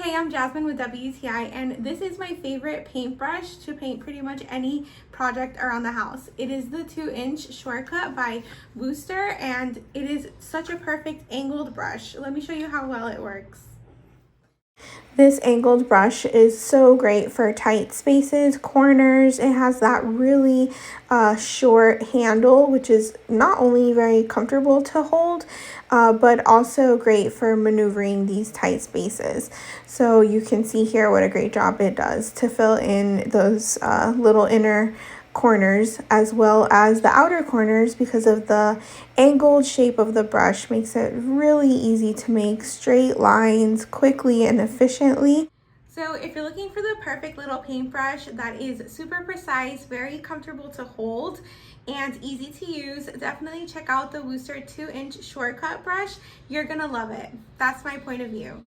Hey, I'm Jasmine with WTI, and this is my favorite paintbrush to paint pretty much any project around the house. It is the 2-inch shortcut by Wooster, and it is such a perfect angled brush. Let me show you how well it works. This angled brush is so great for tight spaces, corners. It has that really short handle, which is not only very comfortable to hold, but also great for maneuvering these tight spaces. So you can see here what a great job it does to fill in those little inner corners as well as the outer corners, because of the angled shape of the brush makes it really easy to make straight lines quickly and efficiently. So if you're looking for the perfect little paintbrush that is super precise, very comfortable to hold, and easy to use, definitely check out the Wooster 2-inch shortcut brush. You're gonna love it. That's my point of view.